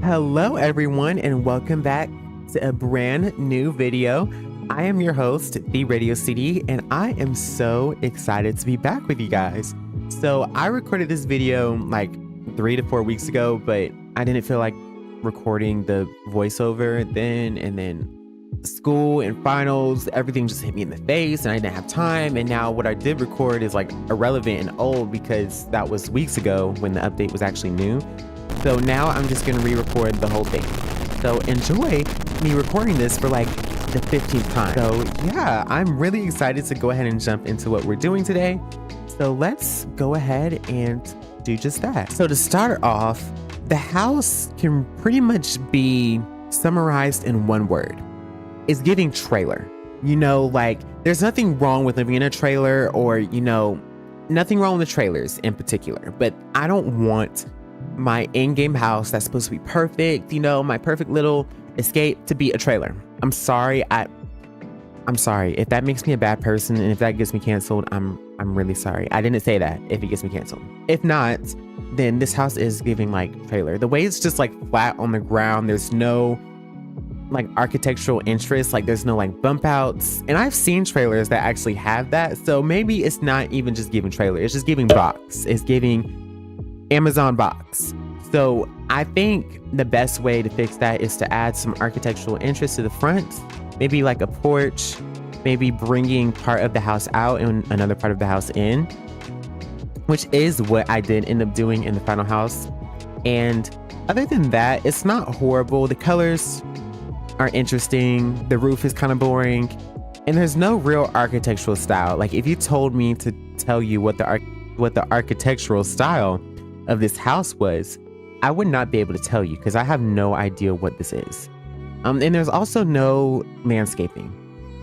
Hello everyone and welcome back to a brand new video. I am your host, The Radio CD, and I am so excited to be back with you guys. So I recorded this video like 3 to 4 weeks ago, but I didn't feel like recording the voiceover then, and then school and finals, everything just hit me in the face and I didn't have time. And now what I did record is like irrelevant and old because that was weeks ago when the update was actually new. So now I'm just going to re-record the whole thing. So enjoy me recording this for like the 15th time. So yeah, I'm really excited to go ahead and jump into what we're doing today. So let's go ahead and do just that. So to start off, the house can pretty much be summarized in one word. It's giving trailer. You know, like there's nothing wrong with living in a trailer, or, you know, nothing wrong with the trailers in particular, but I don't want my in-game house that's supposed to be perfect, you know, my perfect little escape to be a trailer. I'm sorry. I'm sorry if that makes me a bad person, and if that gets me canceled, I'm really sorry. I didn't say that if it gets me canceled. If not, then this house is giving like trailer. The way it's just like flat on the ground, there's no like architectural interest, like there's no like bump outs, and I've seen trailers that actually have that. So maybe it's not even just giving trailer, it's just giving box. It's giving Amazon box. So I think the best way to fix that is to add some architectural interest to the front, maybe like a porch, maybe bringing part of the house out and another part of the house in, which is what I did end up doing in the final house. And other than that, it's not horrible. The colors are interesting. The roof is kind of boring, and there's no real architectural style. Like if you told me to tell you what the architectural style of this house was, I would not be able to tell you because I have no idea what this is. And there's also no landscaping.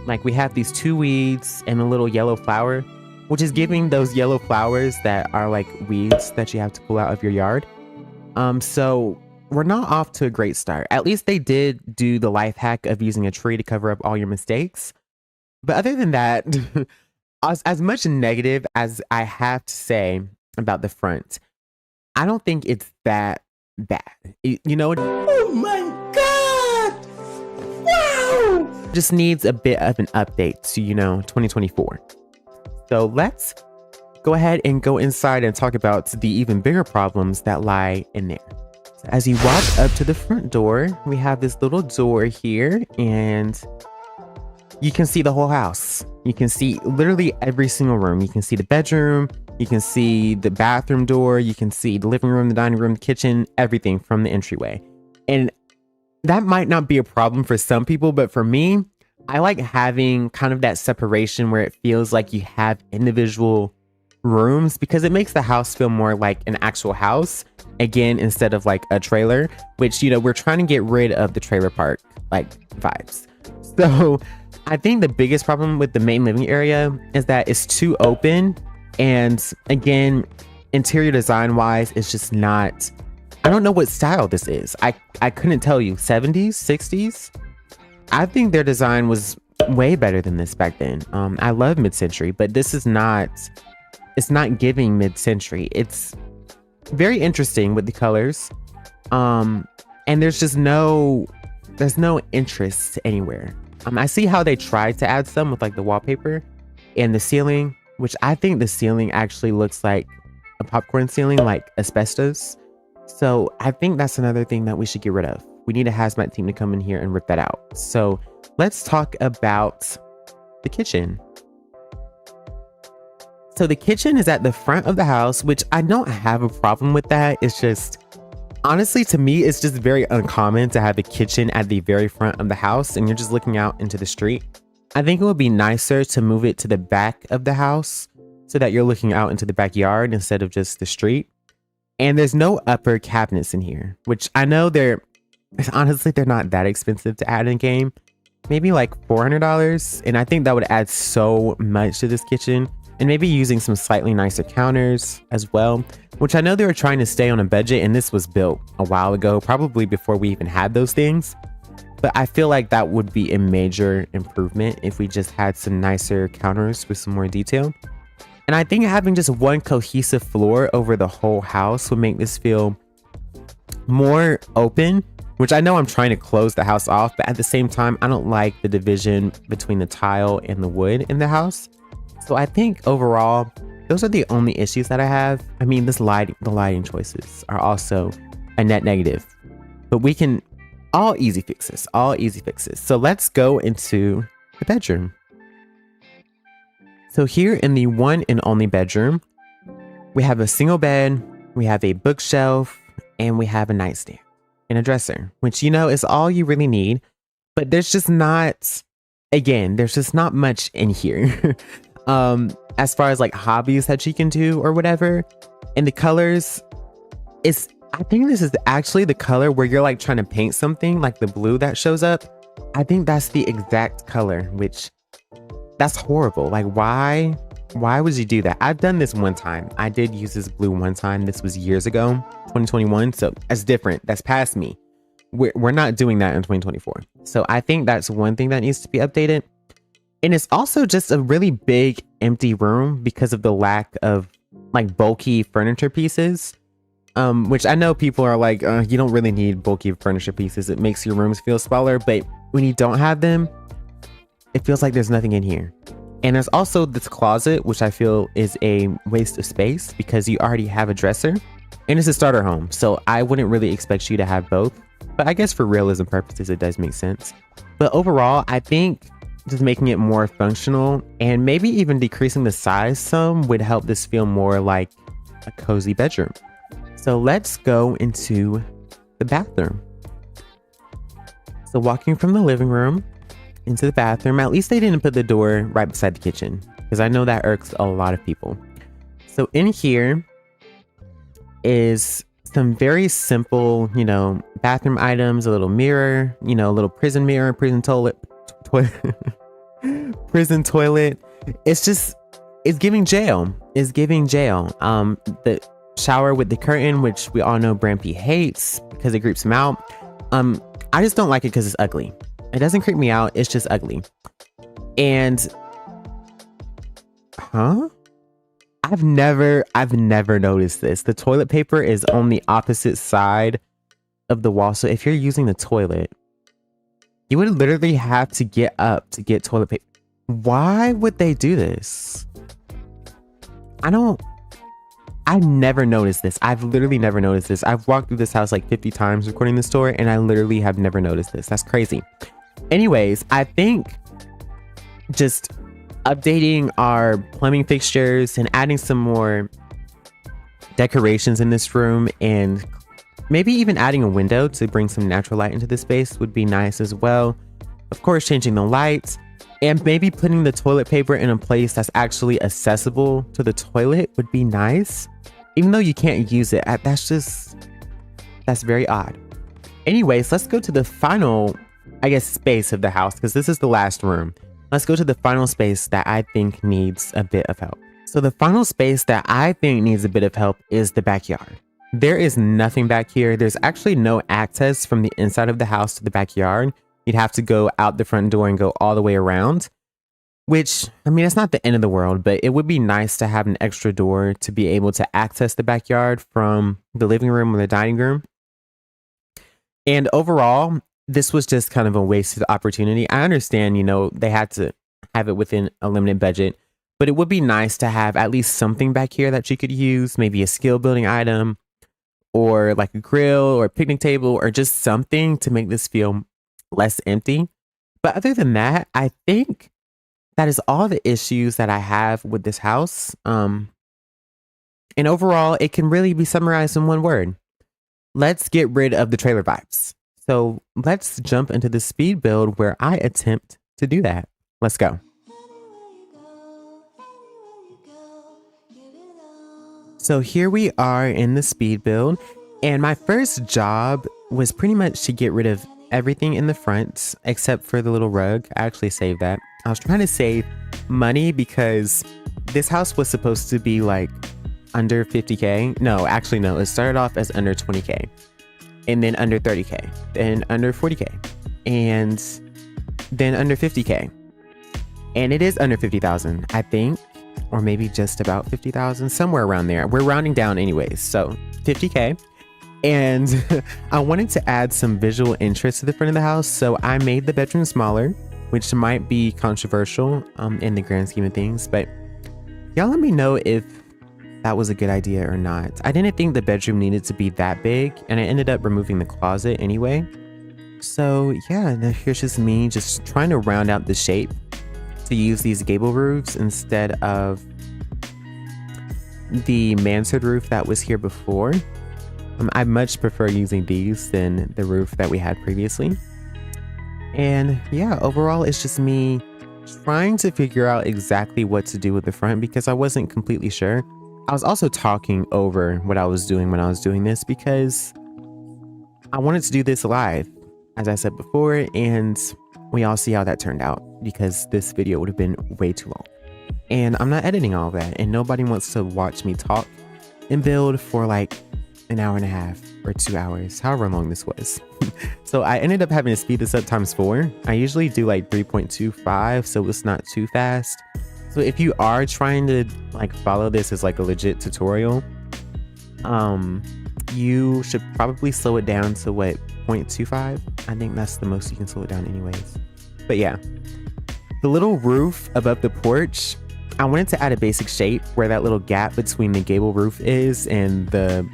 Like we have these 2 weeds and a little yellow flower, which is giving those yellow flowers that are like weeds that you have to pull out of your yard. So we're not off to a great start. At least they did do the life hack of using a tree to cover up all your mistakes. But other than that, as much negative as I have to say about the front, I don't think it's that bad. You know, oh my God! Wow! Just needs a bit of an update to, you know, 2024. So let's go ahead and go inside and talk about the even bigger problems that lie in there. So as you walk up to the front door, we have this little door here, and you can see the whole house. You can see literally every single room. You can see the bedroom, you can see the bathroom door, you can see the living room, the dining room, the kitchen, everything from the entryway. And that might not be a problem for some people, but for me, I like having kind of that separation where it feels like you have individual rooms, because it makes the house feel more like an actual house again, instead of like a trailer, which, you know, we're trying to get rid of the trailer park like vibes. So I think the biggest problem with the main living area is that it's too open. And again, interior design wise, it's just not, I don't know what style this is. I couldn't tell you. 70s, 60s. I think their design was way better than this back then. I love mid-century, but this is not, it's not giving mid-century. It's very interesting with the colors. And there's just there's no interest anywhere. I see how they tried to add some with like the wallpaper and the ceiling, which I think the ceiling actually looks like a popcorn ceiling, like asbestos. So I think that's another thing that we should get rid of. We need a hazmat team to come in here and rip that out. So let's talk about the kitchen. So the kitchen is at the front of the house, which I don't have a problem with that. It's just, honestly, to me, it's just very uncommon to have a kitchen at the very front of the house and you're just looking out into the street. I think it would be nicer to move it to the back of the house so that you're looking out into the backyard instead of just the street. And there's no upper cabinets in here, which I know honestly, they're not that expensive to add in game. Maybe like $400. And I think that would add so much to this kitchen. And maybe using some slightly nicer counters as well, which I know they were trying to stay on a budget, and this was built a while ago, probably before we even had those things. But I feel like that would be a major improvement if we just had some nicer counters with some more detail. And I think having just one cohesive floor over the whole house would make this feel more open, which I know I'm trying to close the house off, but at the same time, I don't like the division between the tile and the wood in the house. So I think overall, those are the only issues that I have. I mean, the lighting choices are also a net negative, but we can all easy fixes, So let's go into the bedroom. So here in the one and only bedroom, we have a single bed, we have a bookshelf, and we have a nightstand and a dresser, which, you know, is all you really need. But there's just not, again, there's just not much in here. As far as like hobbies that you can do or whatever. And the colors I think this is actually the color where you're like trying to paint something, like the blue that shows up. I think that's the exact color, which that's horrible. Like, why would you do that? I've done this one time. I did use this blue one time. This was years ago, 2021. So that's different. That's past me. We're not doing that in 2024. So I think that's one thing that needs to be updated. And it's also just a really big empty room because of the lack of like bulky furniture pieces. Which I know people are like, you don't really need bulky furniture pieces. It makes your rooms feel smaller. But when you don't have them, it feels like there's nothing in here. And there's also this closet, which I feel is a waste of space because you already have a dresser and it's a starter home. So I wouldn't really expect you to have both. But I guess for realism purposes, it does make sense. But overall, I think just making it more functional and maybe even decreasing the size some would help this feel more like a cozy bedroom. So let's go into the bathroom. So walking from the living room into the bathroom, at least they didn't put the door right beside the kitchen because I know that irks a lot of people. So in here is some very simple, you know, bathroom items, a little mirror, you know, a little prison mirror, prison toilet, prison toilet. It's giving jail. It's giving jail. The shower with the curtain, which we all know Brand P hates because it creeps him out. I just don't like it because it's ugly. It doesn't creep me out. It's just ugly. And I've never noticed this. The toilet paper is on the opposite side of the wall. So if you're using the toilet, you would literally have to get up to get toilet paper. Why would they do this? I've never noticed this. I've literally never noticed this. I've walked through this house like 50 times recording this tour and I literally have never noticed this. That's crazy. Anyways, I think just updating our plumbing fixtures and adding some more decorations in this room and maybe even adding a window to bring some natural light into the space would be nice as well. Of course, changing the lights and maybe putting the toilet paper in a place that's actually accessible to the toilet would be nice. Even though you can't use it, that's very odd. Anyways, let's go to the final, I guess, space of the house because this is the last room. Let's go to the final space that I think needs a bit of help. So the final space that I think needs a bit of help is the backyard. There is nothing back here. There's actually no access from the inside of the house to the backyard. You'd have to go out the front door and go all the way around, which, I mean, it's not the end of the world, but it would be nice to have an extra door to be able to access the backyard from the living room or the dining room. And overall, this was just kind of a wasted opportunity. I understand, you know, they had to have it within a limited budget, but it would be nice to have at least something back here that you could use, maybe a skill building item or like a grill or a picnic table or just something to make this feel less empty. But other than that, I think that is all the issues that I have with this house. And overall, it can really be summarized in one word. Let's get rid of the trailer vibes. So let's jump into the speed build where I attempt to do that. Let's go. So here we are in the speed build. And my first job was pretty much to get rid of everything in the front except for the little rug. I actually saved that. I was trying to save money because this house was supposed to be like under 50K. No, actually no. It started off as under 20K and then under 30K, then under 40K and then under 50K. And it is under 50,000, I think, or maybe just about 50,000, somewhere around there. We're rounding down anyways. So 50K. And I wanted to add some visual interest to the front of the house, so I made the bedroom smaller, which might be controversial in the grand scheme of things, but y'all let me know if that was a good idea or not. I didn't think the bedroom needed to be that big, and I ended up removing the closet anyway. So yeah, here's just me just trying to round out the shape to use these gable roofs instead of the mansard roof that was here before. I much prefer using these than the roof that we had previously. And yeah, overall it's just me trying to figure out exactly what to do with the front because I wasn't completely sure. I was also talking over what I was doing when I was doing this because I wanted to do this live, as I said before, and we all see how that turned out because this video would have been way too long. And I'm not editing all that, and nobody wants to watch me talk and build for like an hour and a half or 2 hours, however long this was. So I ended up having to speed this up ×4. I usually do like 3.25, so it's not too fast. So if you are trying to like follow this as like a legit tutorial, you should probably slow it down to what, 0.25? I think that's the most you can slow it down anyways. But yeah, the little roof above the porch, I wanted to add a basic shape where that little gap between the gable roof is and the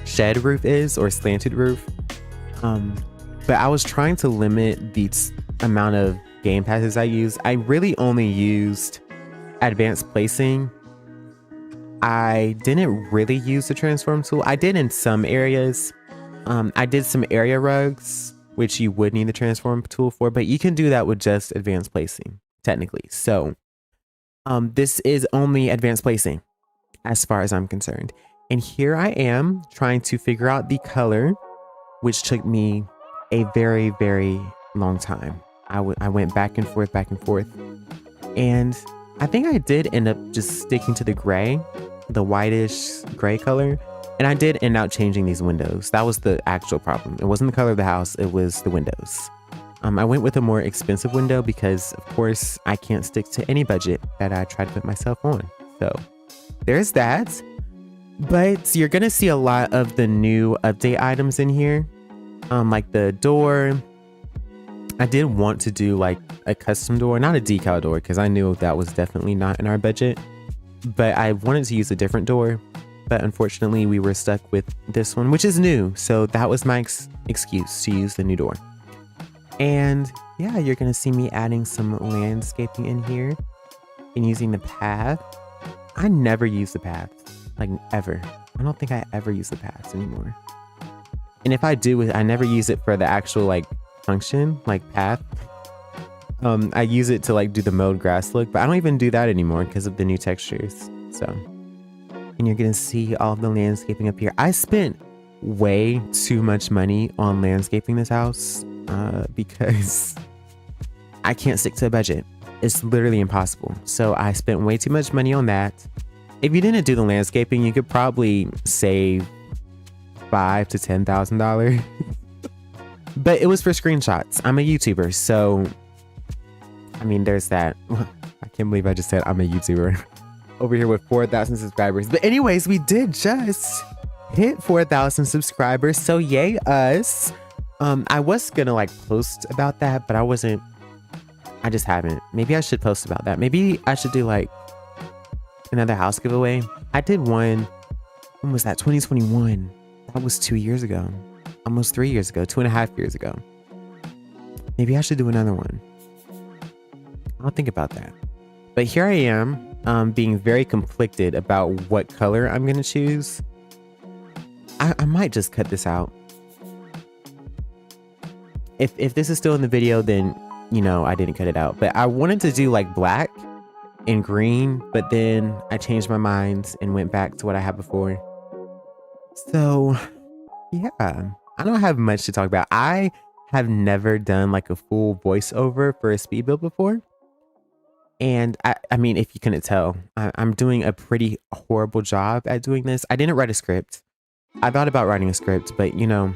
shed roof is, or slanted roof. But I was trying to limit the amount of game passes I use. I really only used advanced placing. I didn't really use the transform tool. I did in some areas. I did some area rugs, which you would need the transform tool for, but you can do that with just advanced placing, technically. So this is only advanced placing as far as I'm concerned. And here I am trying to figure out the color, which took me a very, very long time. I went back and forth, and I think I did end up just sticking to the gray, the whitish gray color. And I did end up changing these windows. That was the actual problem. It wasn't the color of the house, it was the windows. I went with a more expensive window because of course I can't stick to any budget that I try to put myself on. So there's that. But you're gonna see a lot of the new update items in here. Like the door. I did want to do like a custom door, not a decal door, because I knew that was definitely not in our budget. But I wanted to use a different door. But unfortunately, we were stuck with this one, which is new. So that was my excuse to use the new door. And yeah, you're going to see me adding some landscaping in here and using the path. I never use the path, like ever. I don't think I ever use the paths anymore. And if I do, I never use it for the actual like function, like path. I use it to like do the mowed grass look, but I don't even do that anymore because of the new textures. So, and you're gonna see all of the landscaping up here. I spent way too much money on landscaping this house because I can't stick to a budget. It's literally impossible. So I spent way too much money on that. If you didn't do the landscaping, you could probably save $5,000 to $10,000. But it was for screenshots. I'm a YouTuber, so I mean, there's that. I can't believe I just said I'm a YouTuber over here with 4,000 subscribers. But anyways, we did just hit 4,000 subscribers, so yay us. I was gonna like post about that, but I just haven't. Maybe I should post about that. Maybe I should do like another house giveaway. I did one, when was that? 2021. That was 2 years ago. Almost 3 years ago, 2.5 years ago. Maybe I should do another one. I'll think about that. But here I am, being very conflicted about what color I'm gonna choose. I might just cut this out. If this is still in the video, then you know I didn't cut it out. But I wanted to do like black and green, but then I changed my mind and went back to what I had before. So yeah, I don't have much to talk about. I have never done like a full voiceover for a speed build before. And I mean, if you couldn't tell, I'm doing a pretty horrible job at doing this. I didn't write a script. I thought about writing a script, but you know,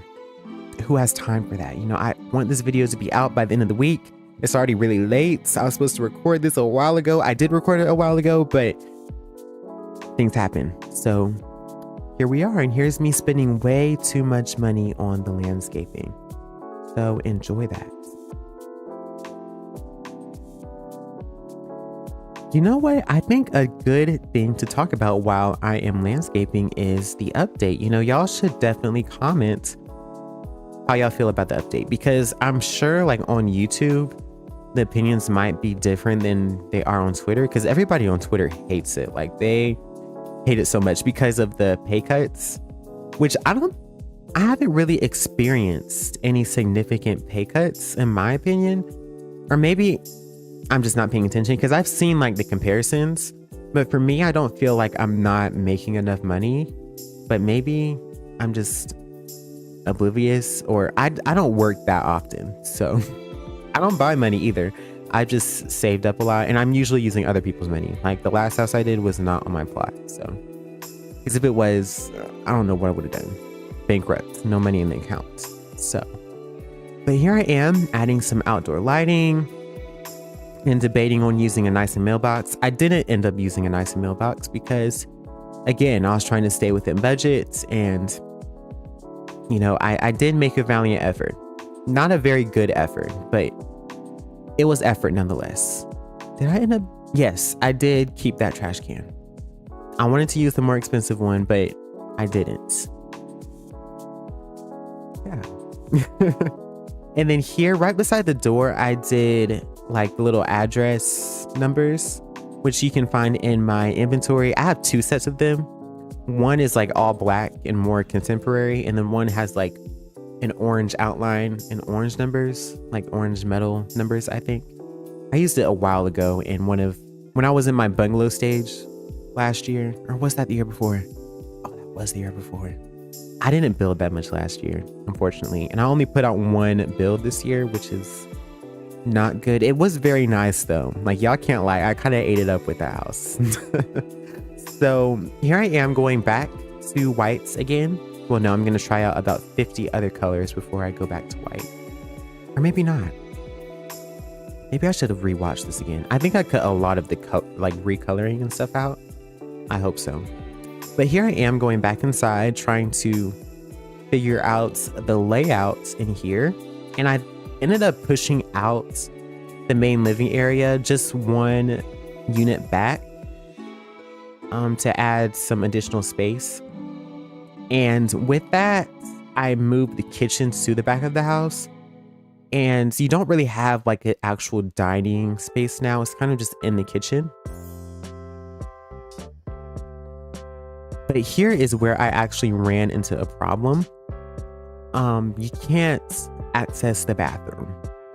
who has time for that? You know, I want this video to be out by the end of the week. It's already really late. I was supposed to record this a while ago. I did record it a while ago, but things happen. So here we are, and here's me spending way too much money on the landscaping. So enjoy that. You know what? I think a good thing to talk about while I am landscaping is the update. You know, y'all should definitely comment how y'all feel about the update, because I'm sure like on YouTube, the opinions might be different than they are on Twitter, because everybody on Twitter hates it. Like they hate it so much because of the pay cuts, which I haven't really experienced any significant pay cuts in my opinion, or maybe I'm just not paying attention because I've seen like the comparisons, but for me, I don't feel like I'm not making enough money, but maybe I'm just oblivious, or I don't work that often. So I don't buy money either. I just saved up a lot, and I'm usually using other people's money. Like the last house I did was not on my plot. So, because if it was, I don't know what I would have done. Bankrupt, no money in the account. So, but here I am adding some outdoor lighting and debating on using a nicer mailbox. I didn't end up using a nicer mailbox because, again, I was trying to stay within budget, and you know, I did make a valiant effort. Not a very good effort, but it was effort nonetheless. Did I end up? Yes, I did keep that trash can. I wanted to use the more expensive one, but I didn't. Yeah. And then here, right beside the door, I did like the little address numbers, which you can find in my inventory. I have 2 sets of them. One is like all black and more contemporary, and then one has like an orange outline and orange numbers, like orange metal numbers, I think. I used it a while ago in when I was in my bungalow stage last year, or was that the year before? Oh, that was the year before. I didn't build that much last year, unfortunately, and I only put out 1 build this year, which is not good. It was very nice though. Like y'all can't lie, I kind of ate it up with the house. So here I am going back to whites again. Well, no, I'm going to try out about 50 other colors before I go back to white. Or maybe not. Maybe I should have rewatched this again. I think I cut a lot of the like recoloring and stuff out. I hope so. But here I am going back inside trying to figure out the layouts in here. And I ended up pushing out the main living area just 1 unit back to add some additional space. And with that, I moved the kitchen to the back of the house. And you don't really have like an actual dining space now. It's kind of just in the kitchen. But here is where I actually ran into a problem. You can't access the bathroom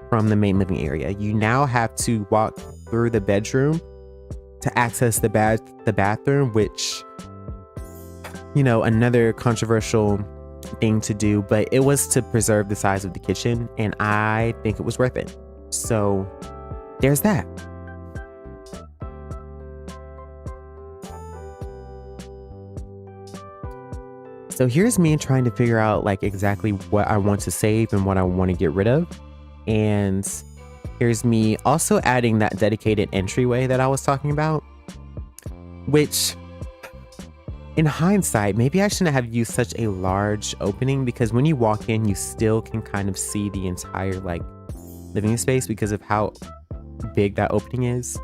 from the main living area. You now have to walk through the bedroom to access the bathroom, which, you know, another controversial thing to do, but it was to preserve the size of the kitchen, and I think it was worth it. So there's that. So here's me trying to figure out like exactly what I want to save and what I want to get rid of. And here's me also adding that dedicated entryway that I was talking about, which in hindsight, maybe I shouldn't have used such a large opening, because when you walk in, you still can kind of see the entire like living space because of how big that opening is.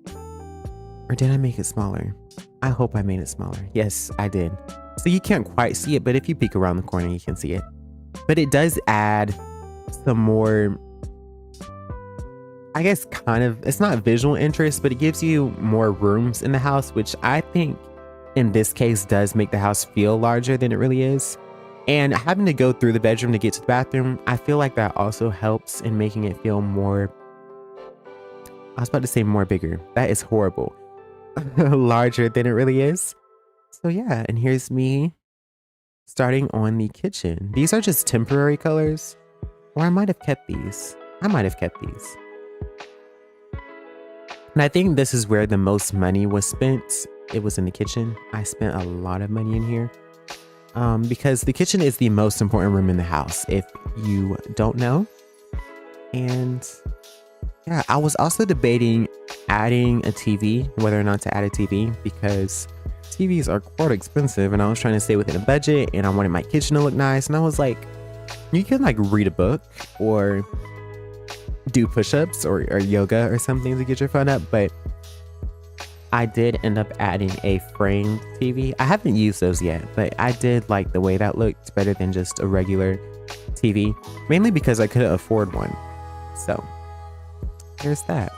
Or did I make it smaller? I hope I made it smaller. Yes, I did. So you can't quite see it, but if you peek around the corner, you can see it. But it does add some more, I guess, kind of, it's not visual interest, but it gives you more rooms in the house, which I think in this case does make the house feel larger than it really is. And having to go through the bedroom to get to the bathroom, I feel like that also helps in making it feel more, I was about to say more bigger. That is horrible. Larger than it really is. So yeah, and here's me starting on the kitchen. These are just temporary colors, or I might have kept these. I might have kept these. And I think this is where the most money was spent. It was in the kitchen. I spent a lot of money in here because the kitchen is the most important room in the house, if you don't know. And yeah, I was also debating adding a TV, whether or not to add a TV, because TVs are quite expensive, and I was trying to stay within a budget, and I wanted my kitchen to look nice. And I was like, you can like read a book or do push-ups or yoga or something to get your fun up. But I did end up adding a framed TV. I haven't used those yet, but I did like the way that looked better than just a regular TV, mainly because I couldn't afford one. So there's that.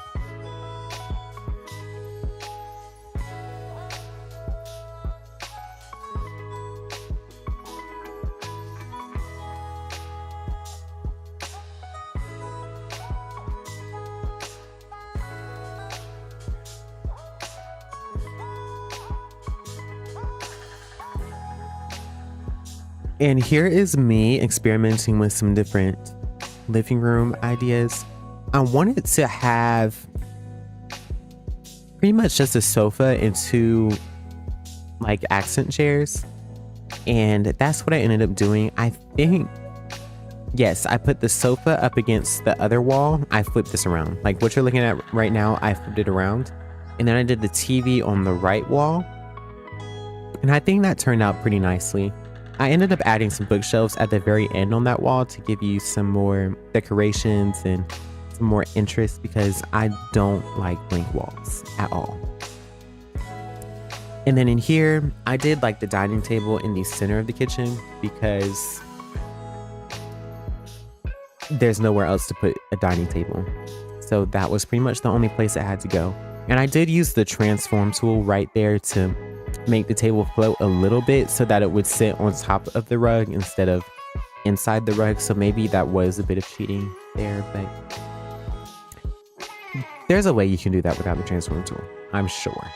And here is me experimenting with some different living room ideas. I wanted to have pretty much just a sofa and two like accent chairs. And that's what I ended up doing. I think, yes, I put the sofa up against the other wall. I flipped this around. Like what you're looking at right now, I flipped it around. And then I did the TV on the right wall. And I think that turned out pretty nicely. I ended up adding some bookshelves at the very end on that wall to give you some more decorations and some more interest, because I don't like blank walls at all. And then in here, I did like the dining table in the center of the kitchen because there's nowhere else to put a dining table. So that was pretty much the only place it had to go. And I did use the transform tool right there to make the table float a little bit so that it would sit on top of the rug instead of inside the rug. So maybe that was a bit of cheating there, but there's a way you can do that without the transform tool, I'm sure.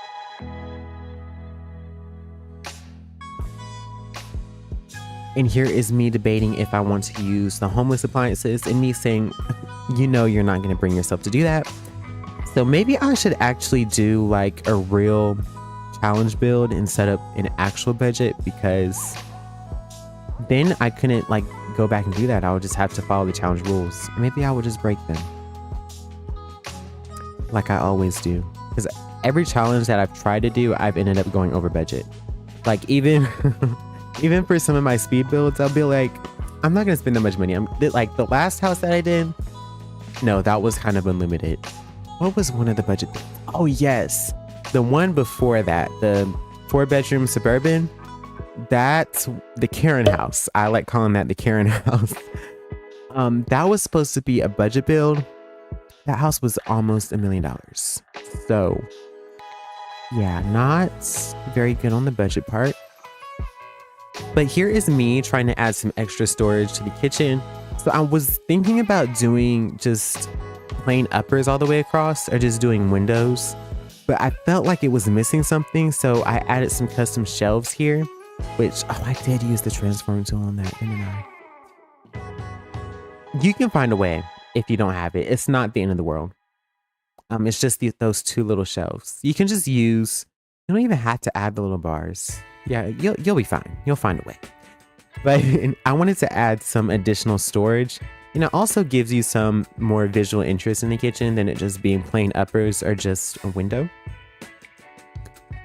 And here is me debating if I want to use the homeless appliances, and me saying, you know, you're not going to bring yourself to do that. So maybe I should actually do like a real challenge build and set up an actual budget, because then I couldn't like go back and do that. I would just have to follow the challenge rules. Maybe I would just break them like I always do, because every challenge that I've tried to do, I've ended up going over budget. Like even even for some of my speed builds, I'll be like, I'm not gonna spend that much money. I'm like the last house that I did, no, that was kind of unlimited. What was one of the budget things? Oh yes, the one before that, the 4-bedroom suburban, that's the Karen house. I like calling that the Karen house. That was supposed to be a budget build. That house was almost $1 million. So yeah, not very good on the budget part. But here is me trying to add some extra storage to the kitchen. So I was thinking about doing just plain uppers all the way across, or just doing windows. But I felt like it was missing something, so I added some custom shelves here, which, oh, I did use the transform tool on that, didn't I? You can find a way if you don't have it. It's not the end of the world. It's just those two little shelves. You can just use, you don't even have to add the little bars. Yeah, you'll be fine. You'll find a way. But I wanted to add some additional storage. And it also gives you some more visual interest in the kitchen than it just being plain uppers or just a window.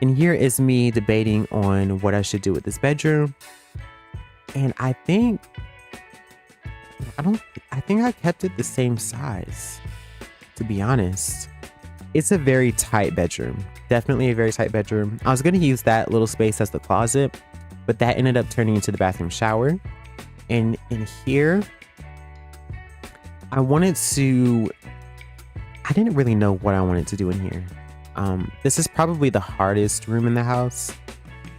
And here is me debating on what I should do with this bedroom. And I think I kept it the same size, to be honest. It's a very tight bedroom. Definitely a very tight bedroom. I was going to use that little space as the closet, but that ended up turning into the bathroom shower. And in here, I didn't really know what I wanted to do in here. This is probably the hardest room in the house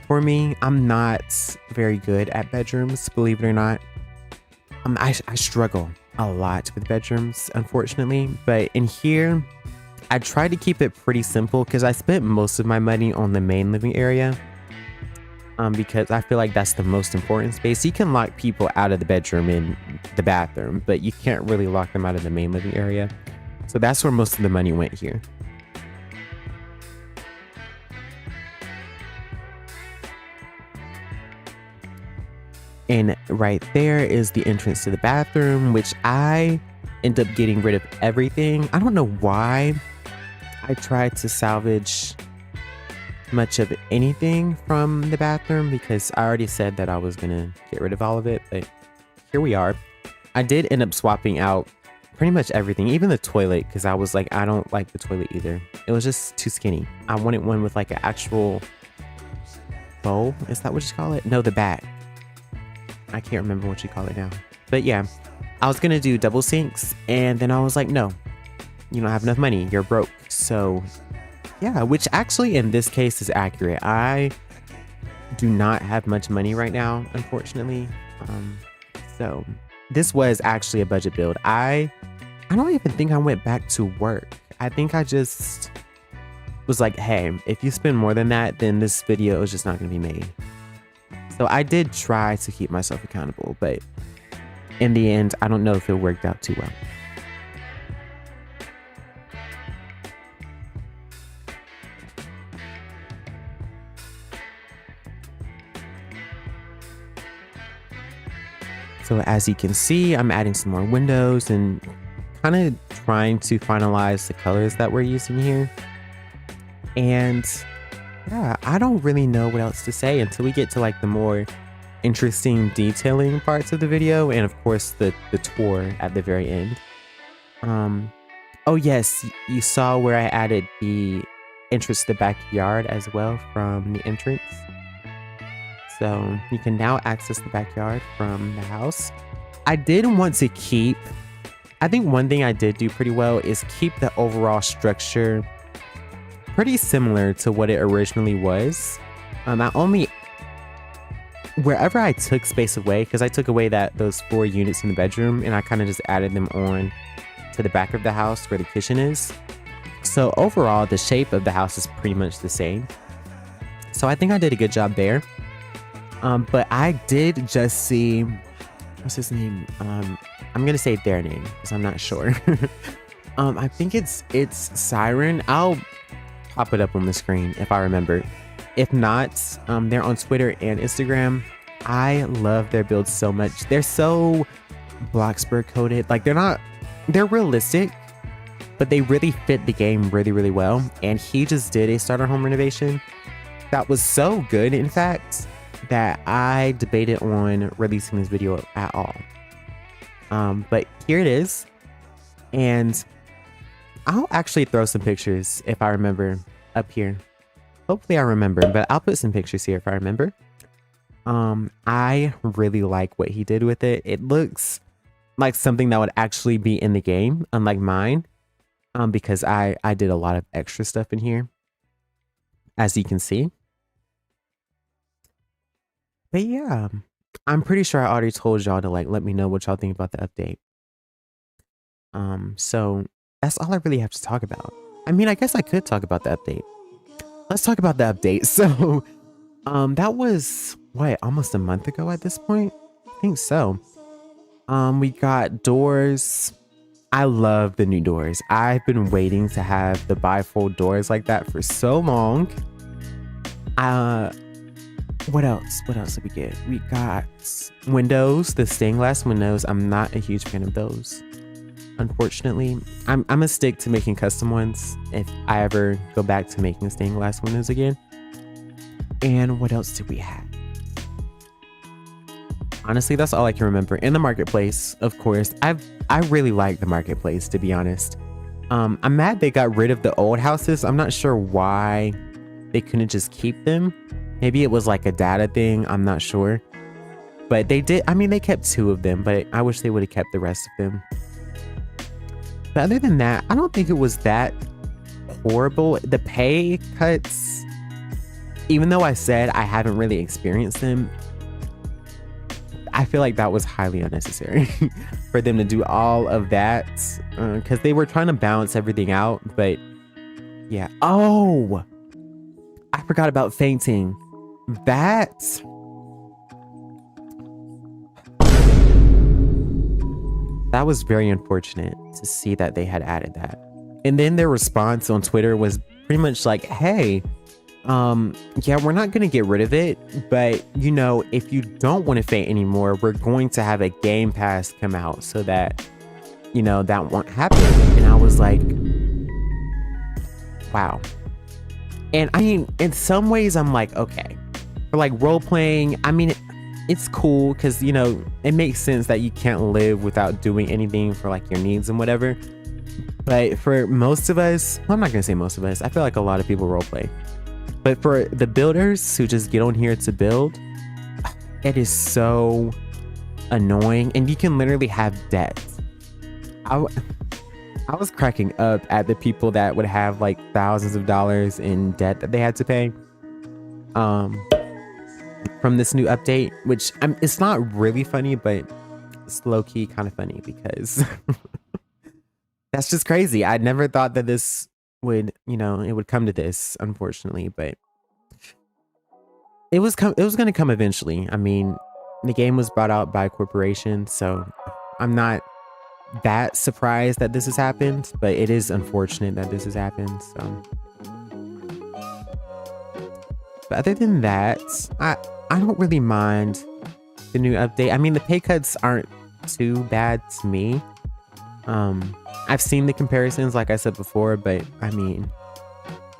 for me. I'm not very good at bedrooms, believe it or not. I struggle a lot with bedrooms, unfortunately. But in here, I tried to keep it pretty simple because I spent most of my money on the main living area. Because I feel like that's the most important space. You can lock people out of the bedroom and the bathroom, but you can't really lock them out of the main living area. So that's where most of the money went here. And right there is the entrance to the bathroom, which I end up getting rid of everything. I don't know why I tried to salvage much of anything from the bathroom because I already said that I was gonna get rid of all of it, but here we are. I did end up swapping out pretty much everything, even the toilet, because I was like, I don't like the toilet either. It was just too skinny. I wanted one with like an actual bowl. Is that what you call it? No, the back. I can't remember what you call it now. But yeah, I was gonna do double sinks, and then I was like, no, you don't have enough money. You're broke. So yeah, which actually in this case is accurate. I do not have much money right now, unfortunately. So this was actually a budget build. I don't even think I went back to work. I think I just was like, hey, if you spend more than that, then this video is just not going to be made. So I did try to keep myself accountable, but in the end, I don't know if it worked out too well. So as you can see, I'm adding some more windows and kind of trying to finalize the colors that we're using here. And yeah, I don't really know what else to say until we get to like the more interesting detailing parts of the video, and of course the tour at the very end. Oh yes, you saw where I added the entrance to the backyard as well from the entrance. So you can now access the backyard from the house. I did want to keep, I think one thing I did do pretty well is keep the overall structure pretty similar to what it originally was. Wherever I took space away, because I took away those 4 units in the bedroom, and I kind of just added them on to the back of the house where the kitchen is. So overall, the shape of the house is pretty much the same. So I think I did a good job there. But I did just see, what's his name? I'm gonna say their name because I'm not sure. I think it's Siren. I'll pop it up on the screen if I remember. If not, they're on Twitter and Instagram. I love their builds so much. They're so Bloxburg coded. Like they're realistic, but they really fit the game really, really well. And he just did a starter home renovation that was so good, in fact, that I debated on releasing this video at all. But here it is. And I'll actually throw some pictures if I remember up here. Hopefully I remember, but I'll put some pictures here if I remember. I really like what he did with it. It looks like something that would actually be in the game, unlike mine, because I did a lot of extra stuff in here, as you can see. But yeah, I'm pretty sure I already told y'all to like let me know what y'all think about the update. So that's all I really have to talk about. I mean, I guess I could talk about the update. Let's talk about the update. So that was what, almost a month ago at this point? I think so. We got doors. I love the new doors. I've been waiting to have the bifold doors like that for so long. What else did we get? We got windows, the stained glass windows. I'm not a huge fan of those, unfortunately. I'm gonna stick to making custom ones if I ever go back to making stained glass windows again. And what else did we have? Honestly, that's all I can remember. In the marketplace, of course. I really like the marketplace, to be honest. I'm mad they got rid of the old houses. I'm not sure why they couldn't just keep them. Maybe it was like a data thing. I'm not sure. But they did. I mean, they kept 2 of them, but I wish they would have kept the rest of them. But other than that, I don't think it was that horrible. The pay cuts, even though I said I haven't really experienced them, I feel like that was highly unnecessary for them to do all of that, because they were trying to balance everything out. But yeah. Oh, I forgot about fainting. That was very unfortunate to see that they had added that. And then their response on Twitter was pretty much like, hey, yeah, we're not gonna get rid of it, but you know, if you don't want to faint anymore, we're going to have a game pass come out so that, you know, that won't happen. And I was like, wow. And I mean, in some ways I'm like, okay, for like role playing, I mean, it's cool because, you know, it makes sense that you can't live without doing anything for like your needs and whatever. But for most of us, well, I'm not gonna say most of us, I feel like a lot of people role play. But for the builders who just get on here to build, it is so annoying, and you can literally have debt. I was cracking up at the people that would have like thousands of dollars in debt that they had to pay from this new update, which it's not really funny, but it's low-key kind of funny because that's just crazy. I never thought that this would, you know, it would come to this, unfortunately, but it was going to come eventually. I mean, the game was brought out by a corporation, so I'm not that surprised that this has happened, but it is unfortunate that this has happened. So, but other than that, I don't really mind the new update. I mean, the pay cuts aren't too bad to me. I've seen the comparisons, like I said before, but I mean,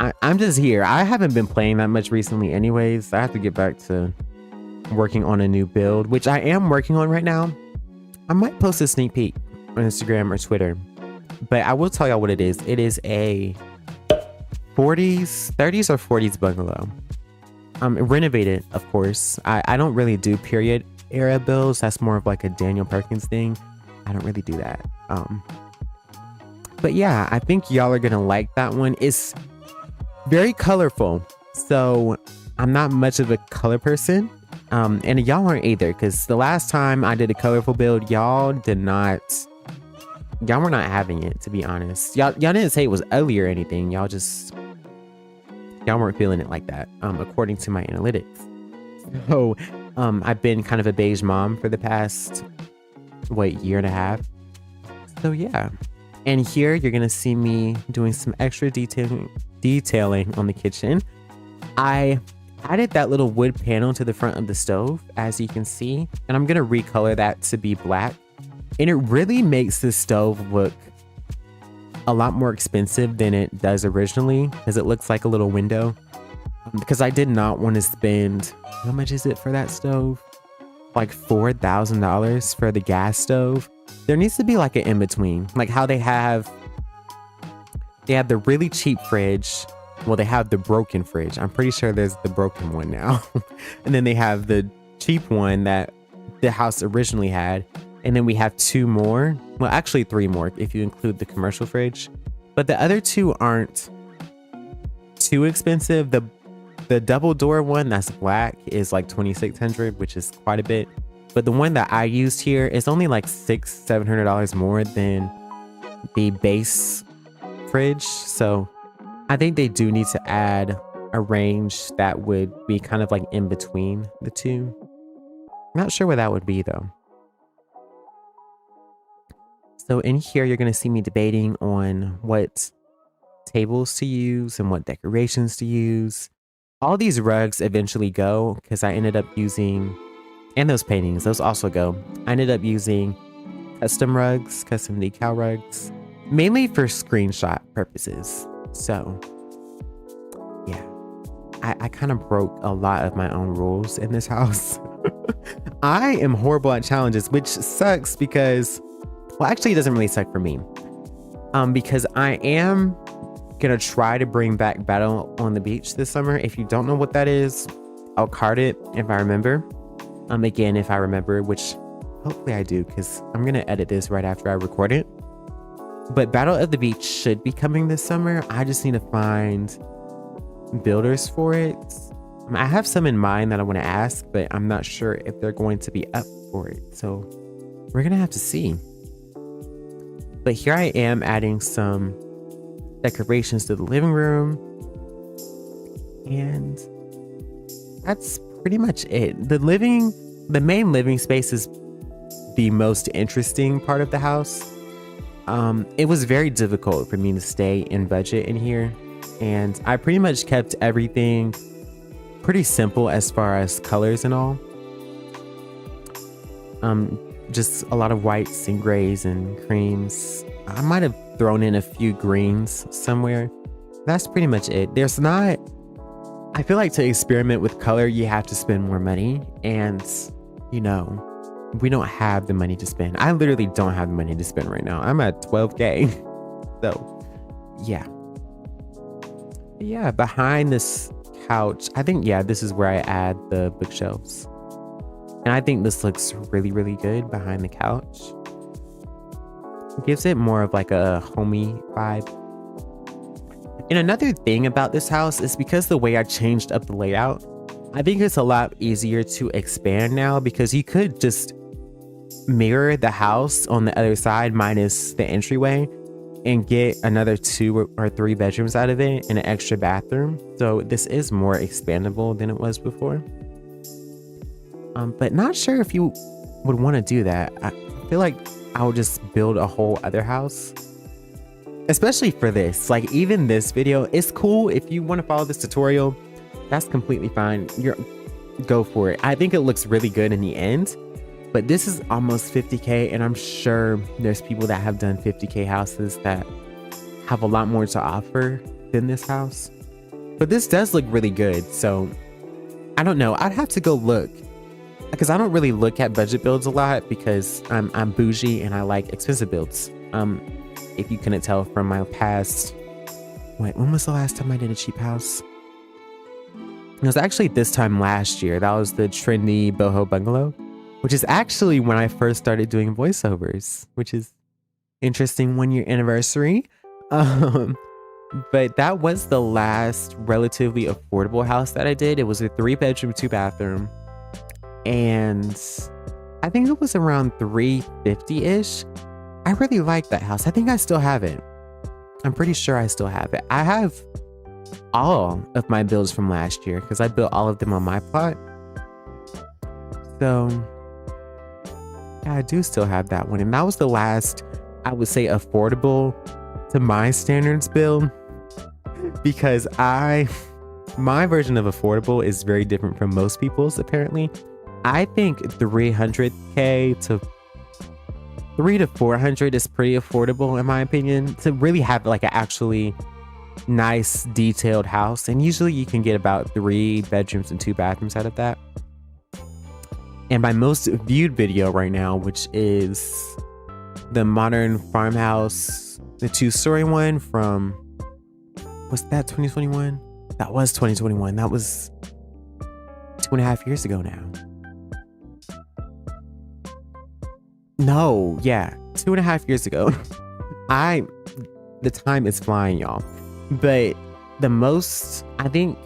I'm just here. I haven't been playing that much recently anyways. I have to get back to working on a new build, which I am working on right now. I might post a sneak peek on Instagram or Twitter, but I will tell y'all what it is. It is a 30s or 40s bungalow. Renovated, of course. I don't really do period era builds. That's more of like a Daniel Perkins thing. I don't really do that. But yeah, I think y'all are gonna like that one. It's very colorful, so I'm not much of a color person, and y'all aren't either, because the last time I did a colorful build, y'all were not having it, to be honest. Y'all didn't say it was ugly or anything. Y'all weren't feeling it like that, according to my analytics. So I've been kind of a beige mom for the past year and a half. So yeah, and here you're gonna see me doing some extra detailing on the kitchen. I added that little wood panel to the front of the stove, as you can see, and I'm gonna recolor that to be black, and it really makes the stove look a lot more expensive than it does originally, as it looks like a little window, because I did not want to spend, how much is it for that stove? Like $4,000 for the gas stove. There needs to be like an in-between, like how they have the really cheap fridge. Well, they have the broken fridge. I'm pretty sure there's the broken one now. And then they have the cheap one that the house originally had. And then we have two more. Well, actually 3 more if you include the commercial fridge. But the other 2 aren't too expensive. The double door one that's black is like $2,600, which is quite a bit. But the one that I used here is only like $700 more than the base fridge. So I think they do need to add a range that would be kind of like in between the two. Not sure what that would be though. So in here, you're going to see me debating on what tables to use and what decorations to use. All these rugs eventually go because I ended up using, and those paintings, those also go. I ended up using custom rugs, custom decal rugs, mainly for screenshot purposes. So yeah, I kind of broke a lot of my own rules in this house. I am horrible at challenges, which sucks because, well, actually it doesn't really suck for me, because I am gonna try to bring back Battle on the Beach this summer. If you don't know what that is, I'll card it if I remember. Again, if I remember, which hopefully I do, because I'm gonna edit this right after I record it. But Battle of the Beach should be coming this summer. I just need to find builders for it. I have some in mind that I want to ask, but I'm not sure if they're going to be up for it. So we're gonna have to see. But here I am adding some decorations to the living room, and that's pretty much it. The main living space is the most interesting part of the house. It was very difficult for me to stay in budget in here, and I pretty much kept everything pretty simple as far as colors and all. Just a lot of whites and grays and creams. I might have thrown in a few greens somewhere. That's pretty much it. There's not I feel like to experiment with color, you have to spend more money. And, you know, we don't have the money to spend. I literally don't have the money to spend right now. I'm at 12K. So, yeah. Yeah, behind this couch, I think, yeah, this is where I add the bookshelves. And I think this looks really, really good behind the couch. It gives it more of like a homey vibe. And another thing about this house is because the way I changed up the layout, I think it's a lot easier to expand now, because you could just mirror the house on the other side minus the entryway and get another 2 or 3 bedrooms out of it and an extra bathroom. So this is more expandable than it was before. But not sure if you would want to do that. I feel like I would just build a whole other house, especially for this. Like, even this video is cool. If you want to follow this tutorial, that's completely fine. Go for it. I think it looks really good in the end, but this is almost 50K, and I'm sure there's people that have done 50K houses that have a lot more to offer than this house. But this does look really good, so I don't know. I'd have to go look, because I don't really look at budget builds a lot, because I'm bougie and I like expensive builds. If you couldn't tell from my past, when was the last time I did a cheap house? It was actually this time last year. That was the trendy boho bungalow, which is actually when I first started doing voiceovers, which is interesting, 1-year anniversary. But that was the last relatively affordable house that I did. It was a 3-bedroom, 2-bathroom. And I think it was around $350-ish. I really like that house. I think I still have it. I'm pretty sure I still have it. I have all of my builds from last year because I built all of them on my plot. So yeah, I do still have that one. And that was the last, I would say, affordable to my standards build, because my version of affordable is very different from most people's, apparently. I think 300K to 300 to 400 is pretty affordable, in my opinion, to really have like an actually nice detailed house. And usually you can get about 3 bedrooms and 2 bathrooms out of that. And my most viewed video right now, which is the modern farmhouse, the 2-story one from, was that 2021? That was 2021. That was 2.5 years ago now. No, yeah, 2.5 years ago. The time is flying, y'all. But I think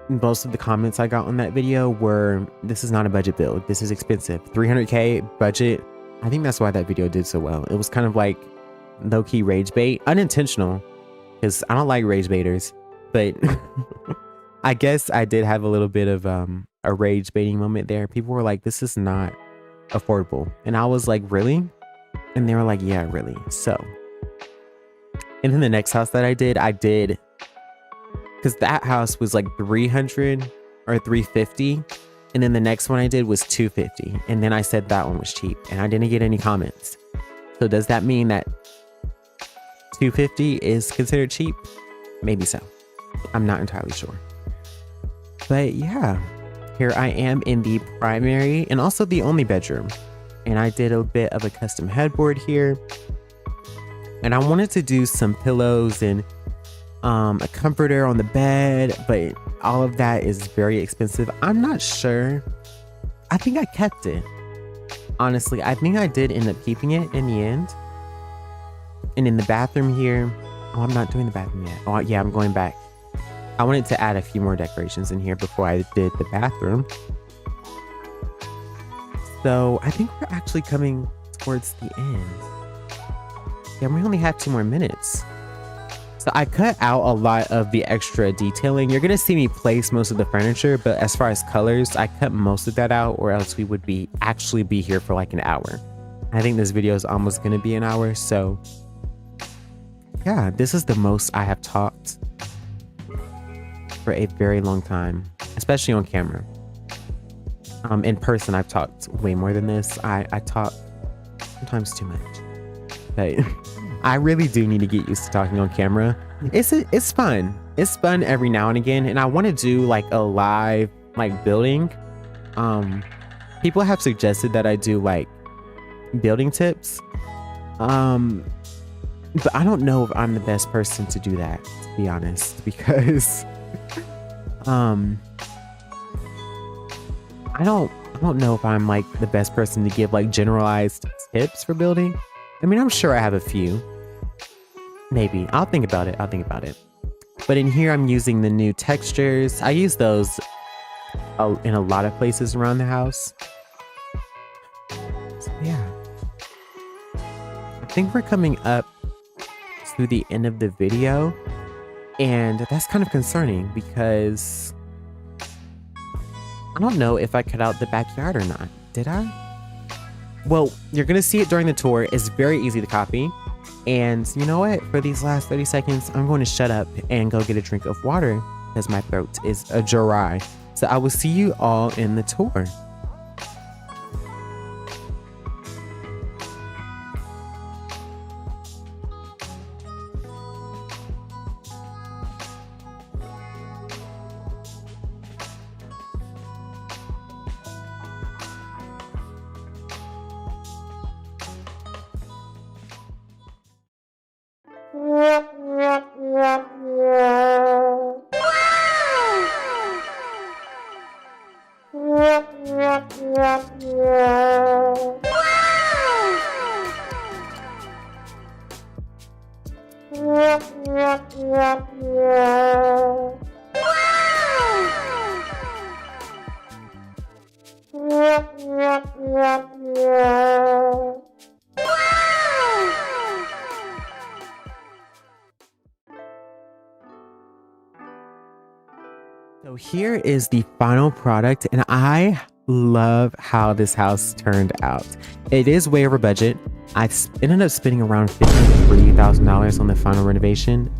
most of the comments I got on that video were, this is not a budget build. This is expensive. 300K budget. I think that's why that video did so well. It was kind of like low-key rage bait. Unintentional, because I don't like rage baiters. But I guess I did have a little bit of a rage baiting moment there. People were like, this is not affordable. And I was like, really? And they were like, yeah, really. So, and then the next house that I did, because that house was like 300 or 350. And then the next one I did was 250. And then I said that one was cheap, and I didn't get any comments. So does that mean that 250 is considered cheap? Maybe so. I'm not entirely sure. But yeah, here I am in the primary and also the only bedroom. And I did a bit of a custom headboard here. And I wanted to do some pillows and a comforter on the bed, but all of that is very expensive. I'm not sure. I think I kept it. Honestly, I think I did end up keeping it in the end. And in the bathroom here, oh, I'm not doing the bathroom yet. Oh yeah, I'm going back. I wanted to add a few more decorations in here before I did the bathroom. So I think we're actually coming towards the end. Yeah, we only have 2 more minutes. So I cut out a lot of the extra detailing. You're gonna see me place most of the furniture, but as far as colors, I cut most of that out, or else we would actually be here for like an hour. I think this video is almost gonna be an hour, so yeah, this is the most I have talked for a very long time, especially on camera. In person, I've talked way more than this. I talk sometimes too much, but I really do need to get used to talking on camera. It's fun. it's fun every now and again, and I want to do like a live like building. People have suggested that I do like building tips. But I don't know if I'm the best person to do that, to be honest, because I don't know if I'm like the best person to give like generalized tips for building. I mean, I'm sure I have a few. Maybe. I'll think about it. But in here, I'm using the new textures. I use those in a lot of places around the house. So yeah. I think we're coming up to the end of the video, and that's kind of concerning because I don't know if I cut out the backyard or not. Did I? Well, you're gonna see it during the tour. It's very easy to copy. And you know what? For these last 30 seconds, I'm going to shut up and go get a drink of water because my throat is dry. So I will see you all in the tour. So here is the final product, and I love how this house turned out. It is way over budget. I ended up spending around $53,000 on the final renovation.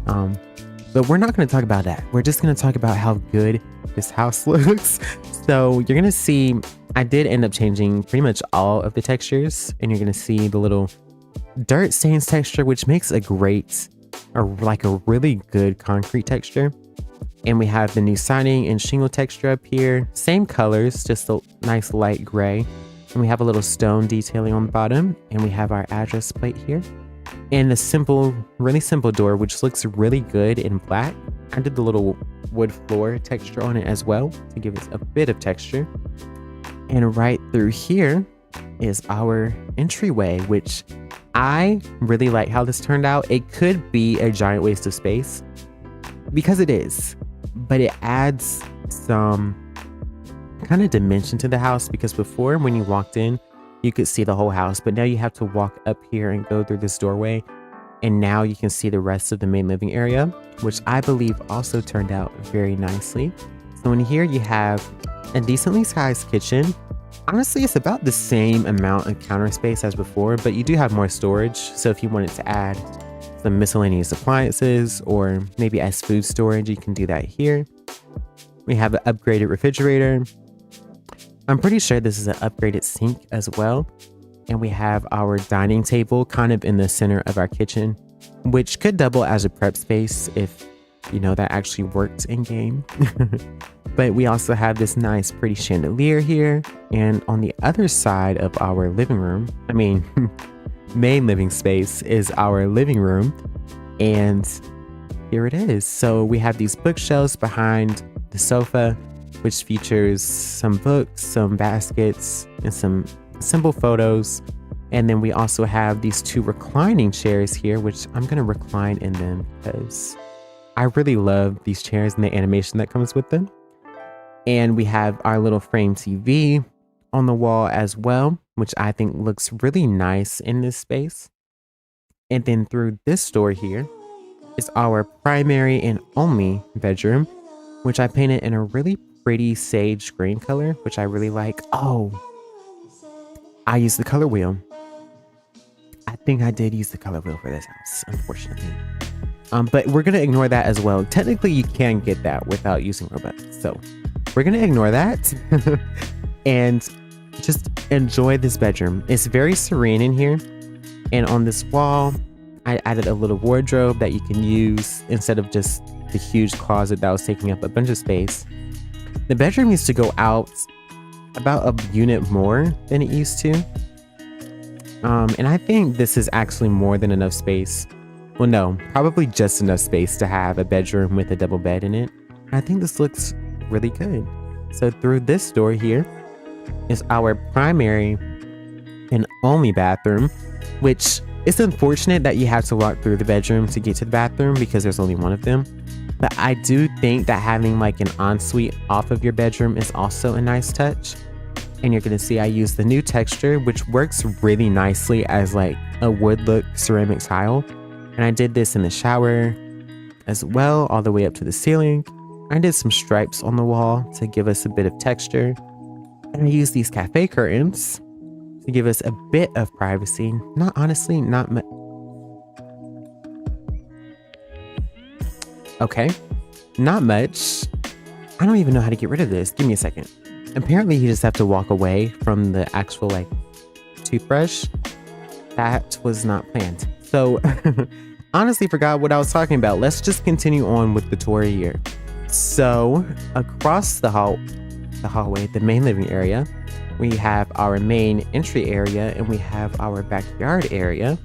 But we're not going to talk about that. We're just going to talk about how good this house looks. So you're going to see, I did end up changing pretty much all of the textures, and you're going to see the little dirt stains texture, which makes a great, or like a really good concrete texture. And we have the new siding and shingle texture up here. Same colors, just a nice light gray. And we have a little stone detailing on the bottom. And we have our address plate here. And the simple, really simple door, which looks really good in black. I did the little wood floor texture on it as well to give it a bit of texture. And right through here is our entryway, which I really like how this turned out. It could be a giant waste of space because it is. But it adds some kind of dimension to the house, because before when you walked in, you could see the whole house, but now you have to walk up here and go through this doorway. And now you can see the rest of the main living area, which I believe also turned out very nicely. So in here you have a decently sized kitchen. Honestly, it's about the same amount of counter space as before, but you do have more storage. So if you wanted to add some miscellaneous appliances or maybe as food storage, you can do that here. We have an upgraded refrigerator. I'm pretty sure this is an upgraded sink as well. And we have our dining table kind of in the center of our kitchen, which could double as a prep space if, you know, that actually worked in game. But we also have this nice pretty chandelier here. And on the other side of our living room, main living space, is our living room. And here it is. So we have these bookshelves behind the sofa, which features some books, some baskets, and some simple photos. And then we also have these two reclining chairs here, which I'm going to recline in them because I really love these chairs and the animation that comes with them. And we have our little frame TV on the wall as well, which I think looks really nice in this space. And then through this door here is our primary and only bedroom, which I painted in a really pretty sage green color, which I really like. Oh, I used the color wheel. I think I did use the color wheel for this house, unfortunately. But we're going to ignore that as well. Technically, you can get that without using Robux. So we're going to ignore that and just enjoy this bedroom. It's very serene in here. And on this wall, I added a little wardrobe that you can use instead of just the huge closet that was taking up a bunch of space. The bedroom used to go out about a unit more than it used to. And I think this is actually more than enough space. Well, no, probably just enough space to have a bedroom with a double bed in it. I think this looks really good. So through this door here is our primary and only bathroom, which is unfortunate that you have to walk through the bedroom to get to the bathroom because there's only one of them. But I do think that having like an ensuite off of your bedroom is also a nice touch. And you're gonna see I use the new texture, which works really nicely as like a wood look ceramic tile. And I did this in the shower as well, all the way up to the ceiling. I did some stripes on the wall to give us a bit of texture. And I used these cafe curtains to give us a bit of privacy. Not much. Okay, not much. I don't even know how to get rid of this. Give me a second. Apparently you just have to walk away from the actual like toothbrush. That was not planned. So honestly forgot what I was talking about. Let's just continue on with the tour here. So across the hallway, the main living area, we have our main entry area and we have our backyard area.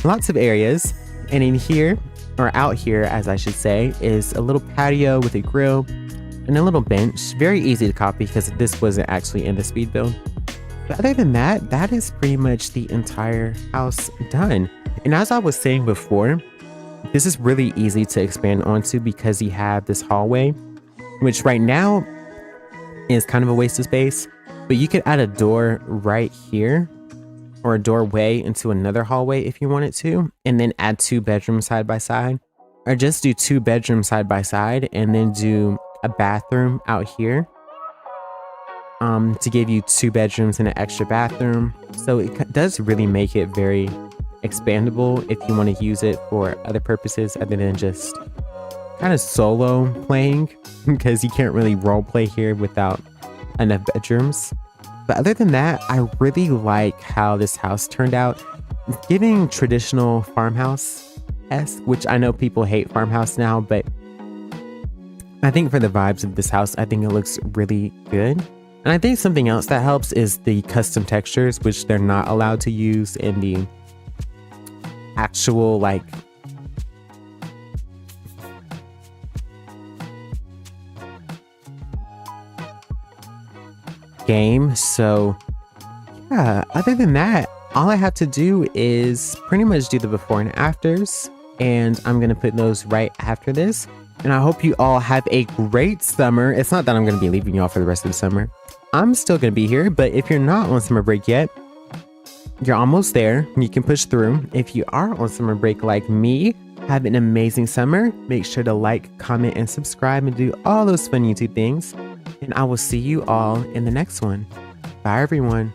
Lots of areas. And in here, or out here as I should say, is a little patio with a grill and a little bench. Very easy to copy because this wasn't actually in the speed build. But other than that, that is pretty much the entire house done. And as I was saying before, this is really easy to expand onto because you have this hallway, which right now is kind of a waste of space, but you could add a door right here or a doorway into another hallway if you wanted to, and then add 2 bedrooms side by side, or just do 2 bedrooms side by side and then do a bathroom out here to give you 2 bedrooms and an extra bathroom. So it does really make it very expandable if you want to use it for other purposes other than just kind of solo playing, because you can't really role play here without enough bedrooms. But other than that, I really like how this house turned out, giving traditional farmhouse-esque, which I know people hate farmhouse now, but I think for the vibes of this house, I think it looks really good. And I think something else that helps is the custom textures, which they're not allowed to use in the actual like game. So yeah, other than that, all I have to do is pretty much do the before and afters, and I'm gonna put those right after this. And I hope you all have a great summer. It's not that I'm gonna be leaving y'all for the rest of the summer. I'm still gonna be here, but if you're not on summer break yet, you're almost there. You can push through. If you are on summer break like me, have an amazing summer. Make sure to like, comment, and subscribe and do all those fun YouTube things. And I will see you all in the next one. Bye, everyone.